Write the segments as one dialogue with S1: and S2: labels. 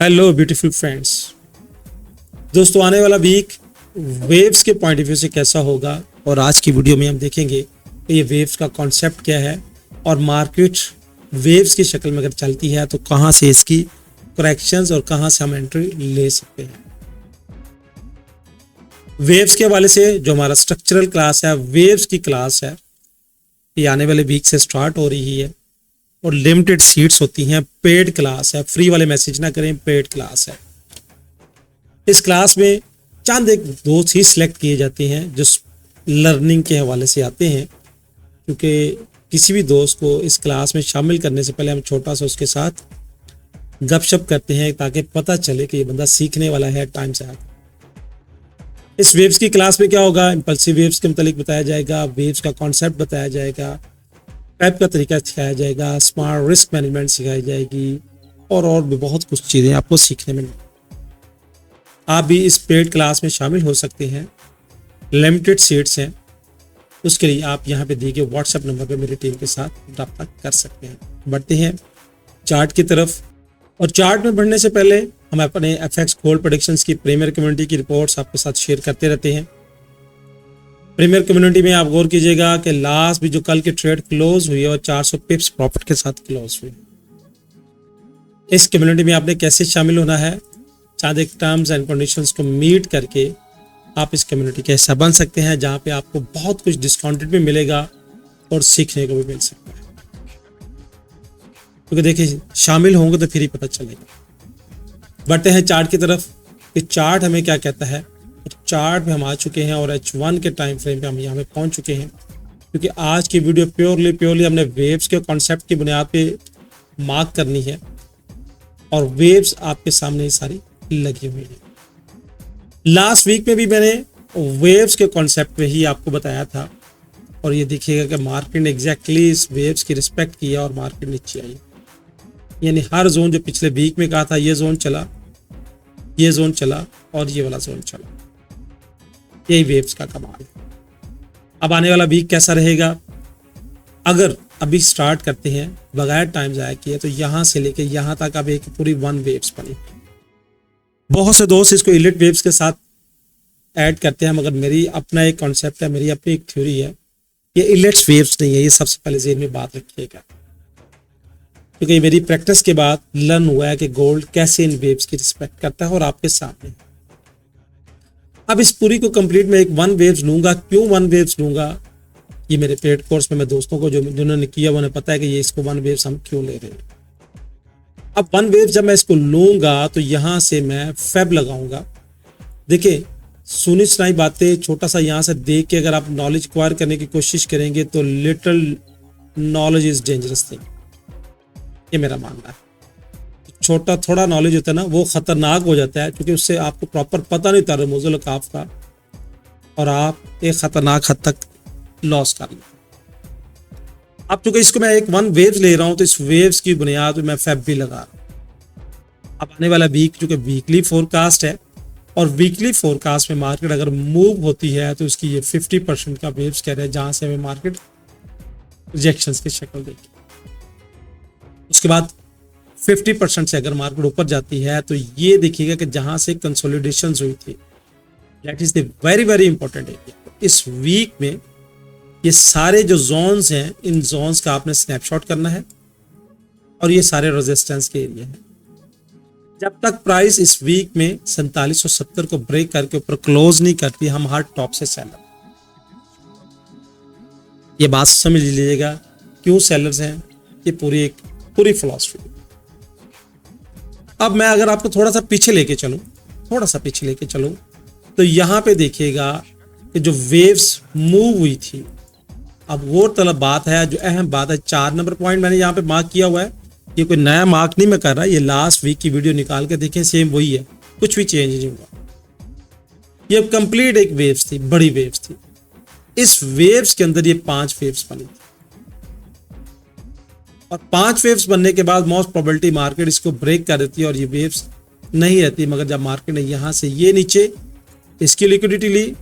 S1: Hello beautiful friends. दोस्तों, आने वाला वीक वेव्स के पॉइंट ऑफ व्यू से कैसा होगा और आज की वीडियो में हम देखेंगे कि ये वेव्स का कॉन्सेप्ट क्या है और मार्केट वेव्स की शक्ल में अगर चलती है तो कहाँ से इसकी करेक्शंस और कहाँ से हम एंट्री ले सकते हैं। वेव्स के हवाले से जो हमारा स्ट्रक्चरल क्लास है, वेव्स की क्लास है, ये आने वाले वीक से स्टार्ट हो रही है और लिमिटेड सीट्स होती हैं। पेड क्लास है, फ्री वाले मैसेज ना करें, पेड क्लास है। इस क्लास में चंद एक दोस्त ही सिलेक्ट किए जाते हैं जो लर्निंग के हवाले से आते हैं, क्योंकि किसी भी दोस्त को इस क्लास में शामिल करने से पहले हम छोटा सा उसके साथ गपशप करते हैं ताकि पता चले कि ये बंदा सीखने वाला है टाइम से आगे। इस वेव्स की क्लास में क्या होगा, इंपल्सिव वेव्स के मुतालिक बताया जाएगा, वेव्स का कॉन्सेप्ट बताया जाएगा, टाइप का तरीका सिखाया जाएगा, स्मार्ट रिस्क मैनेजमेंट सिखाई जाएगी और भी बहुत कुछ चीज़ें आपको सीखने में मिलेंगी। आप भी इस पेड क्लास में शामिल हो सकते हैं। लिमिटेड सीट्स हैं, उसके लिए आप यहाँ पे दिए गए व्हाट्सएप नंबर पे मेरी टीम के साथ रब्ता कर सकते हैं। बढ़ते हैं चार्ट की तरफ, और चार्ट में बढ़ने से पहले हम अपने एफएक्स गोल्ड प्रेडिक्शंस की प्रीमियर कम्युनिटी की रिपोर्ट्स आपके साथ शेयर करते रहते हैं। प्रीमियर कम्युनिटी में आप गौर कीजिएगा कि लास्ट भी जो कल की ट्रेड क्लोज हुई है और 400 पिप्स प्रॉफिट के साथ क्लोज हुई। इस कम्युनिटी में आपने कैसे शामिल होना है, चाहे टर्म्स एंड कंडीशंस को मीट करके आप इस कम्युनिटी का हिस्सा बन सकते हैं, जहां पे आपको बहुत कुछ डिस्काउंटेड भी मिलेगा और सीखने को भी मिल सकता है। क्योंकि देखिए, शामिल होंगे तो फिर ही पता चलेगा। बढ़ते हैं चार्ट की तरफ कि चार्ट हमें क्या कहता है। चार्ट पे हम आ चुके हैं और H1 के टाइम फ्रेम पे हम यहाँ पे पहुंच चुके हैं, क्योंकि आज की वीडियो प्योरली हमने वेव्स के कॉन्सेप्ट की बुनियाद पे मार्क करनी है और वेव्स आपके सामने ही सारी लगी हुई है। लास्ट वीक में भी मैंने वेव्स के कॉन्सेप्ट पे ही आपको बताया था और ये देखिएगा कि मार्केट ने एग्जैक्टली इस वेव्स की रिस्पेक्ट किया और मार्केट नीचे आई। यानी हर जोन जो पिछले वीक में कहा था, ये जोन चला, ये जोन चला और ये वाला जोन चला। यही वेव्स का कमाल है। अब आने वाला वीक कैसा रहेगा, अगर अभी स्टार्ट करते हैं बगैर टाइम जाया किए तो यहां से लेके यहां तक अब एक पूरी वन वेव्स बनी। बहुत से दोस्त इसको इलिट वेव्स के साथ ऐड करते हैं, मगर मेरी अपना एक कॉन्सेप्ट है, मेरी अपनी एक थ्योरी है, ये इलिट्स वेव्स नहीं है। ये सबसे पहले ज़हन में बात रखिएगा, क्योंकि मेरी प्रैक्टिस के बाद लर्न हुआ है कि गोल्ड कैसे इन वेव्स की रिस्पेक्ट करता है और आपके सामने। अब इस पूरी को कंप्लीट में एक वन वेव्स लूंगा। क्यों वन वेव्स लूंगा, ये मेरे पेड कोर्स में मैं दोस्तों को जिन्होंने किया उन्हें पता है कि ये इसको वन वेव्स हम क्यों ले रहे हैं। अब वन वेव्स जब मैं इसको लूंगा तो यहां से मैं फेब लगाऊंगा। देखिए, सुनी सुनाई बातें छोटा सा यहां से देख के अगर आप नॉलेज एक्वायर करने की कोशिश करेंगे तो little knowledge is dangerous thing, ये मेरा मानना है। छोटा थोड़ा नॉलेज होता है ना, वो खतरनाक हो जाता है, क्योंकि उससे आपको प्रॉपर पता नहीं था रमूजुल काफ का और आप एक खतरनाक हद तक लॉस कर लें। अब चूंकि इसको मैं एक वन वेव्स ले रहा हूं तो इस वेव्स की बुनियाद पे मैं फेब भी लगा रहा हूं। अब आने वाला वीक चूंकि वीकली फोरकास्ट है और वीकली फोरकास्ट में मार्केट अगर मूव होती है तो उसकी ये 50% का वेव्स कह रहे हैं, जहां से हमें मार्केट रिजेक्शंस की शक्ल देगी। उसके बाद 50% से अगर मार्केट ऊपर जाती है तो ये देखिएगा कि जहां से कंसोलिडेशन हुई थी, that is the very important area. इस वीक में ये सारे जो जोन्स हैं, इन जोन्स का आपने स्नैपशॉट करना है और ये सारे रेजिस्टेंस के एरिया हैं। जब तक प्राइस इस वीक में 4770 को ब्रेक करके ऊपर क्लोज नहीं करती, हम हर टॉप से सेलर। ये बात समझ लीजिएगा क्यों सेलर्स हैं, ये पूरी फिलॉसफी। अब मैं अगर आपको थोड़ा सा पीछे लेके चलूं तो यहां पे देखिएगा कि जो वेव्स मूव हुई थी, अब वो तलब बात है, जो अहम बात है, 4 नंबर पॉइंट मैंने यहाँ पे मार्क किया हुआ है। ये कोई नया मार्क नहीं मैं कर रहा, ये लास्ट वीक की वीडियो निकाल के देखें, सेम वही है, कुछ भी चेंज नहीं हुआ। ये कंप्लीट एक वेव्स थी, बड़ी वेव्स थी। इस वेव्स के अंदर ये 5 वेव्स बनी थी और 5 वेव्स बनने के बाद मोस्ट प्रोबेबिलिटी मार्केट इसको ब्रेक कर देती है और ये वेव्स नहीं रहती। मगर जब मार्केट ने यहां से ये नीचे इसकी लिक्विडिटी ली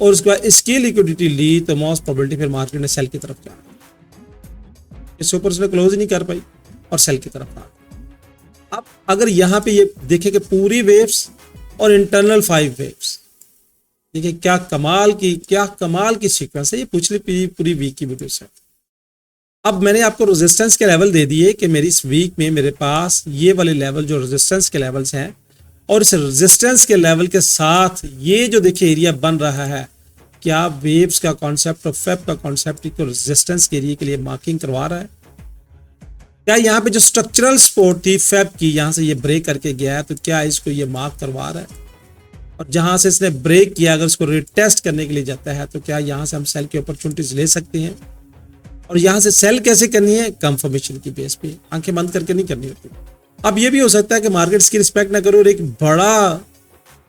S1: और उसके बाद इसकी लिक्विडिटी ली तो मोस्ट प्रोबेबिलिटी फिर मार्केट ने सेल की तरफ जाना, इसके ऊपर उसने क्लोज नहीं कर पाई और सेल की तरफ आ। अब अगर यहाँ पे ये देखें कि पूरी वेव्स और इंटरनल 5 वेव्स, देखिए क्या कमाल की सीक्वेंस है। ये पिछली पूरी वीक की वीडियो है। अब मैंने आपको रेजिस्टेंस के लेवल दे दिए कि मेरी इस वीक में मेरे पास ये वाले लेवल जो रेजिस्टेंस के लेवल्स हैं, और इस रेजिस्टेंस के लेवल के साथ ये जो देखिए एरिया बन रहा है, क्या वेव्स का कॉन्सेप्ट और फेब का कॉन्सेप्ट को रेजिस्टेंस के एरिया के लिए मार्किंग करवा रहा है? क्या यहाँ पे जो स्ट्रक्चरल सपोर्ट थी फेब की, यहाँ से ये ब्रेक करके गया है, तो क्या इसको ये मार्क करवा रहा है? और जहां से इसने ब्रेक किया, अगर इसको रिटेस्ट करने के लिए जाता है, तो क्या यहाँ से हम सेल की अपॉर्चुनिटीज ले सकते हैं? और यहाँ से सेल कैसे करनी है? कंफर्मेशन की बेस पे, आंखें बंद करके नहीं करनी होती। अब ये भी हो सकता है कि मार्केट्स की रिस्पेक्ट ना करो और एक बड़ा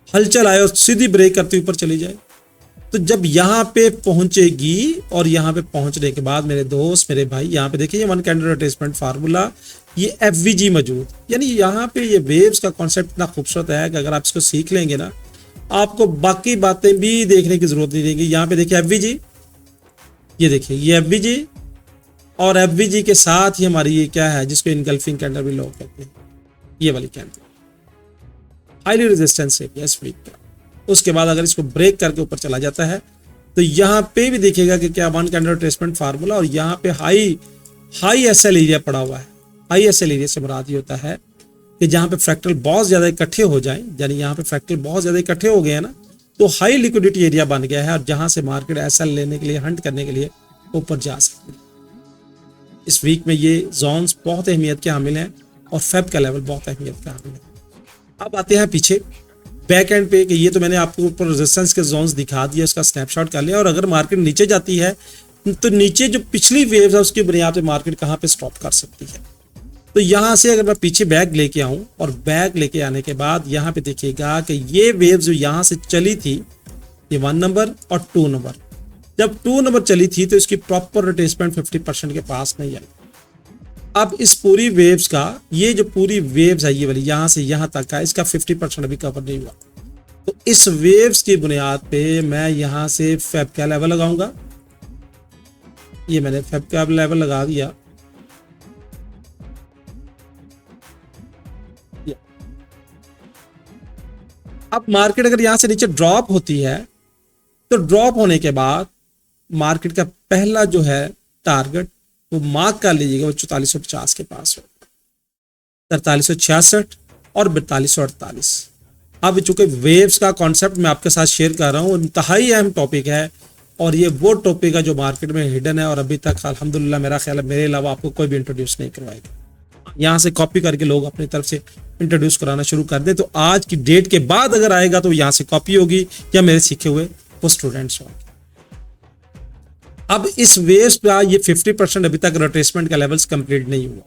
S1: हलचल आए और सीधी ब्रेक करते ऊपर चली जाए। तो जब यहाँ पे पहुंचेगी और यहाँ पे पहुंचने के बाद मेरे दोस्त मेरे भाई, यहाँ पे देखिए ये 1 कैंडल रिट्रेसमेंट फार्मूला, ये एफवीजी मौजूद, यानी यहाँ पे ये वेव्स का कॉन्सेप्ट इतना खूबसूरत है कि अगर आप इसको सीख लेंगे ना, आपको बाकी बातें भी देखने की जरूरत नहीं रहेगी। यहाँ पे देखिए एफवीजी, ये देखिए ये एफवीजी, और एफवीजी के साथ ही हमारी ये क्या है जिसको इनगल्फिंग कैंडल भी लोग कहते हैं, ये वाली कैंडल हाईली रेजिस्टेंस है इस वीक का। उसके बाद अगर इसको ब्रेक करके ऊपर चला जाता है, तो यहाँ पे भी देखिएगा कि क्या 1 कैंडल रिट्रेसमेंट फार्मूला, और यहाँ पे हाई एसएल एरिया पड़ा हुआ है। हाई एसएल एरिया से मुराद ये होता है कि जहाँ पे फ्रैक्टल बहुत ज्यादा इकट्ठे हो जाएं, यानी यहाँ पे फ्रैक्टल बहुत ज्यादा इकट्ठे हो गए हैं ना, तो हाई लिक्विडिटी एरिया बन गया है, और जहां से मार्केट एसएल लेने के लिए, हंट करने के लिए ऊपर जा सकती है। इस वीक में ये जोन्स बहुत अहमियत के हामिल हैं, और फेब का लेवल बहुत अहमियत का हामिल है। अब आते हैं पीछे बैक एंड पे, कि ये तो मैंने आपको ऊपर रेजिस्टेंस के जोन्स दिखा दिया, इसका स्नैपशॉट कर लिया, और अगर मार्केट नीचे जाती है तो नीचे जो पिछली वेव्स है उसकी बुनियाद पे मार्केट कहाँ पे स्टॉप कर सकती है। तो यहाँ से अगर मैं पीछे बैक लेके आऊं, और बैक लेके आने के बाद यहाँ पे देखिएगा कि ये वेव्स जो यहाँ से चली थी, ये 1 नंबर और 2 नंबर, जब 2 नंबर चली थी तो इसकी प्रॉपर रिट्रेसमेंट 50% के पास नहीं आई। अब इस पूरी वेव्स का, ये जो पूरी वेव्स है ये वाली यहाँ से यहाँ तक का, इसका 50% अभी कवर नहीं हुआ। तो इस वेव्स की बुनियाद पे मैं यहाँ से फेब का लेवल लगाऊंगा, ये मैंने फेब का लेवल लगा दिया। अब मार्केट अगर यहाँ से नीचे ड्रॉप होती है, तो ड्रॉप होने के बाद मार्केट का पहला जो है टारगेट वो मार्क कर लीजिएगा, वो 4450 के पास हो, 4366 और 4248। अब चूंकि वेव्स का कॉन्सेप्ट मैं आपके साथ शेयर कर रहा हूँ, इंतहाई अहम टॉपिक है, और ये वो टॉपिक है जो मार्केट में हिडन है, और अभी तक अल्हम्दुलिल्लाह मेरा ख्याल है मेरे अलावा आपको कोई भी इंट्रोड्यूस नहीं करवाएगा। यहाँ से कॉपी करके लोग अपनी तरफ से इंट्रोड्यूस कराना शुरू कर दे, तो आज की डेट के बाद अगर आएगा तो यहाँ से कॉपी होगी, या मेरे सीखे हुए वो स्टूडेंट्स होंगे। अब इस वेव्स पे ये 50% अभी तक रिट्रेसमेंट का लेवल्स कंप्लीट नहीं हुआ,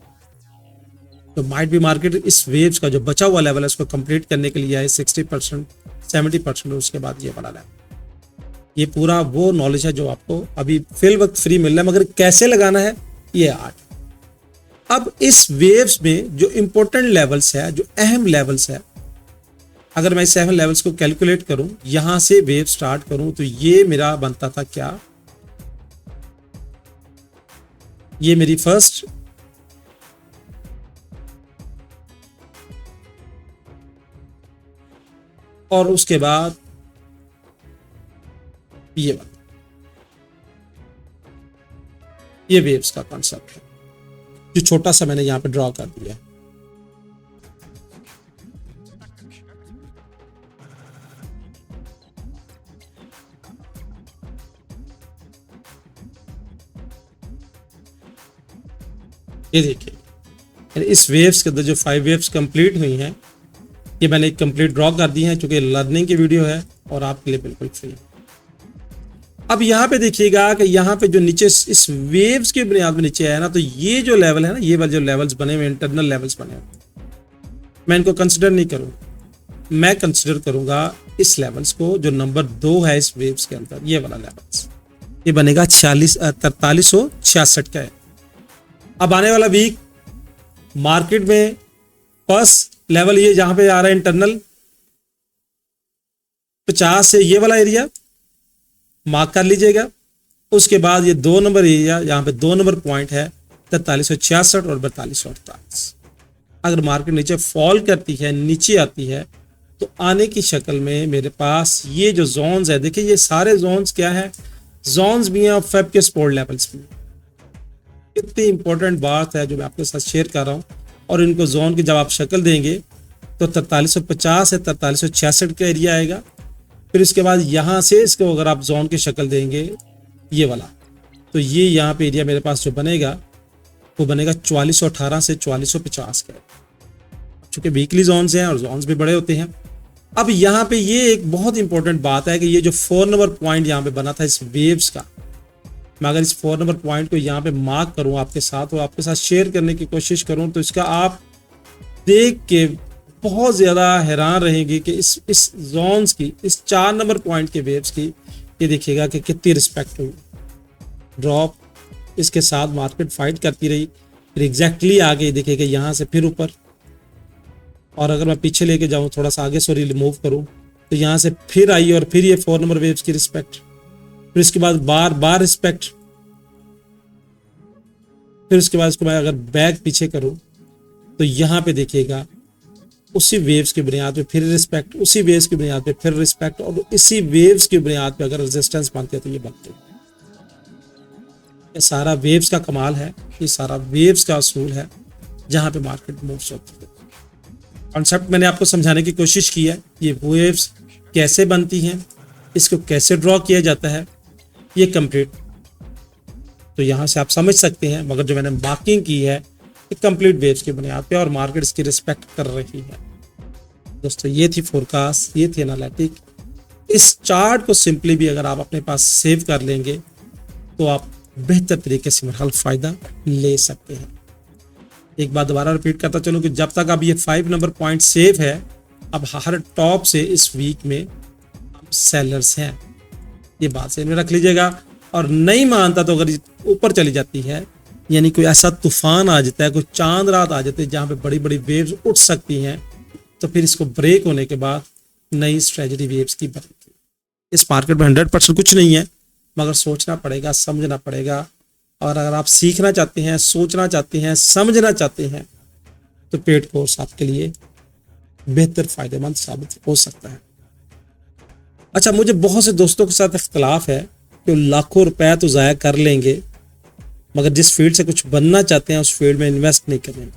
S1: तो माइट भी मार्केट इस वेव्स का जो बचा हुआ लेवल है उसको कंप्लीट करने के लिए आए 60% 70%, उसके बाद ये बड़ा लेवल। ये पूरा वो नॉलेज है जो आपको अभी फिल वक्त फ्री मिल रहा है, मगर कैसे लगाना है ये आर्ट। अब इस वेव्स में जो इंपॉर्टेंट लेवल्स है, जो अहम लेवल्स है, अगर मैं 7 लेवल्स को कैलकुलेट करूं, यहां से वेव स्टार्ट करूं, तो ये मेरा बनता था क्या, ये मेरी फर्स्ट और उसके बाद ये वेव्स का कॉन्सेप्ट है जो छोटा सा मैंने यहां पे ड्रॉ कर दिया है। ये देखिए इस वेव्स के अंदर जो 5 वेव्स कंप्लीट हुई हैं, ये मैंने एक कंप्लीट ड्रॉ कर दी है, क्योंकि लर्निंग की वीडियो है और आपके लिए बिल्कुल फ्री। अब यहाँ पे देखिएगा कि यहाँ पे जो नीचे इस वेव्स के बुनियाद में नीचे आया ना, तो ये जो लेवल है ना, ये वाले जो लेवल्स बने हुए इंटरनल लेवल्स बने हुए, मैं इनको कंसिडर नहीं करूँगा, मैं कंसिडर करूंगा इस लेवल्स को जो नंबर 2 है इस वेव्स के अंदर, ये वाला लेवल्स, ये बनेगा 4366 का है। अब आने वाला वीक मार्केट में फर्स्ट लेवल ये जहां पे आ रहा है इंटरनल 50 से ये वाला एरिया मार्क कर लीजिएगा। उसके बाद ये 2 नंबर एरिया, यहाँ पे 2 नंबर पॉइंट है 4366 और 4248। अगर मार्केट नीचे फॉल करती है, नीचे आती है, तो आने की शक्ल में मेरे पास ये जो जोन्स है, देखिए ये सारे जोन्स क्या है, जोन्स भी हैं और फेब के सपोर्ट लेवल्स भी। कितनी इंपॉर्टेंट बात है जो मैं आपके साथ शेयर कर रहा हूँ। और इनको जोन की जब आप शक्ल देंगे तो 4350 है, 4366 का एरिया आएगा। फिर इसके बाद यहाँ से इसको अगर आप जोन की शक्ल देंगे ये वाला, तो ये यहाँ पे एरिया मेरे पास जो बनेगा वो बनेगा 4418 से 4450 का। चूंकि वीकली जोन्स हैं और जोन्स भी बड़े होते हैं। अब यहाँ पे ये एक बहुत इंपॉर्टेंट बात है कि ये जो 4 नंबर पॉइंट यहाँ पे बना था इस वेव्स का, मैं अगर इस 4 नंबर पॉइंट को यहाँ पे मार्क करूँ आपके साथ और आपके साथ शेयर करने की कोशिश करूँ, तो इसका आप देख के बहुत ज़्यादा हैरान रहेंगे कि इस जोन्स की, इस 4 नंबर पॉइंट के वेव्स की ये देखिएगा कि कितनी रिस्पेक्ट हुई। ड्रॉप इसके साथ मार्केट फाइट करती रही, फिर एग्जैक्टली आगे देखिएगा यहाँ से फिर ऊपर। और अगर मैं पीछे लेके जाऊँ थोड़ा सा आगे, सॉरी रिमूव करूँ, तो यहाँ से फिर आई और फिर ये 4 नंबर वेव्स की रिस्पेक्ट, फिर इसके बाद बार बार रिस्पेक्ट, फिर उसके बाद इसको मैं अगर बैक पीछे करूं तो यहाँ पे देखिएगा उसी वेव्स की बुनियाद पे फिर रिस्पेक्ट, उसी वेव्स की बुनियाद पे फिर रिस्पेक्ट, और इसी वेव्स की बुनियाद पे अगर रेजिस्टेंस बनते हैं तो ये बनते हैं। ये सारा वेव्स का कमाल है, ये सारा वेव्स का असूल है जहां पे मार्केट मूव्स होती है। कॉन्सेप्ट मैंने आपको समझाने की कोशिश की है, ये वेव्स कैसे बनती हैं, इसको कैसे ड्रॉ किया जाता है, ये कंप्लीट तो यहाँ से आप समझ सकते हैं। मगर जो मैंने मार्किंग की है ये कंप्लीट वेव्स की बुनियाद पे और मार्केट इसकी रिस्पेक्ट कर रही है। दोस्तों ये थी फोरकास्ट, ये थी एनालिटिक। इस चार्ट को सिंपली भी अगर आप अपने पास सेव कर लेंगे तो आप बेहतर तरीके से बहरहाल फायदा ले सकते हैं। एक बात दोबारा रिपीट करता चलूँ कि जब तक अब ये 5 नंबर पॉइंट सेव है, अब हर टॉप से इस वीक में सेलर्स हैं, ये बात से रख लीजिएगा। और नहीं मानता तो अगर ऊपर चली जाती है, यानी कोई ऐसा तूफान आ जाता है, कोई चांद रात आ जाती है जहां पे बड़ी बड़ी वेव्स उठ सकती हैं, तो फिर इसको ब्रेक होने के बाद नई स्ट्रेटजी वेव्स की बनेगी। इस मार्केट में 100% कुछ नहीं है, मगर सोचना पड़ेगा, समझना पड़ेगा। और अगर आप सीखना चाहते हैं, सोचना चाहते हैं, समझना चाहते हैं, तो पेड कोर्स आपके लिए बेहतर फायदेमंद साबित हो सकता है। अच्छा, मुझे बहुत से दोस्तों के साथ इख्तलाफ है कि लाखों रुपए तो ज़ाया कर लेंगे, मगर जिस फील्ड से कुछ बनना चाहते हैं उस फील्ड में इन्वेस्ट नहीं करेंगे।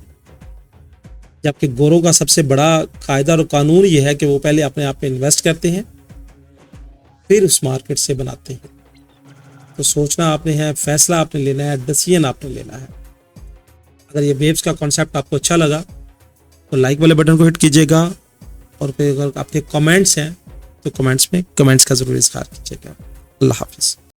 S1: जबकि गोरों का सबसे बड़ा कायदा और कानून ये है कि वो पहले अपने आप पे इन्वेस्ट करते हैं, फिर उस मार्केट से बनाते हैं। तो सोचना आपने है, फैसला आपने लेना है, डिसीजन आपने लेना है। अगर ये वेव्स का कॉन्सेप्ट आपको अच्छा लगा तो लाइक वाले बटन को हिट कीजिएगा, और फिर अगर आपके कमेंट्स हैं तो कमेंट्स में कमेंट्स का जरूर इजहार कीजिएगा। अल्लाह हाफिज़।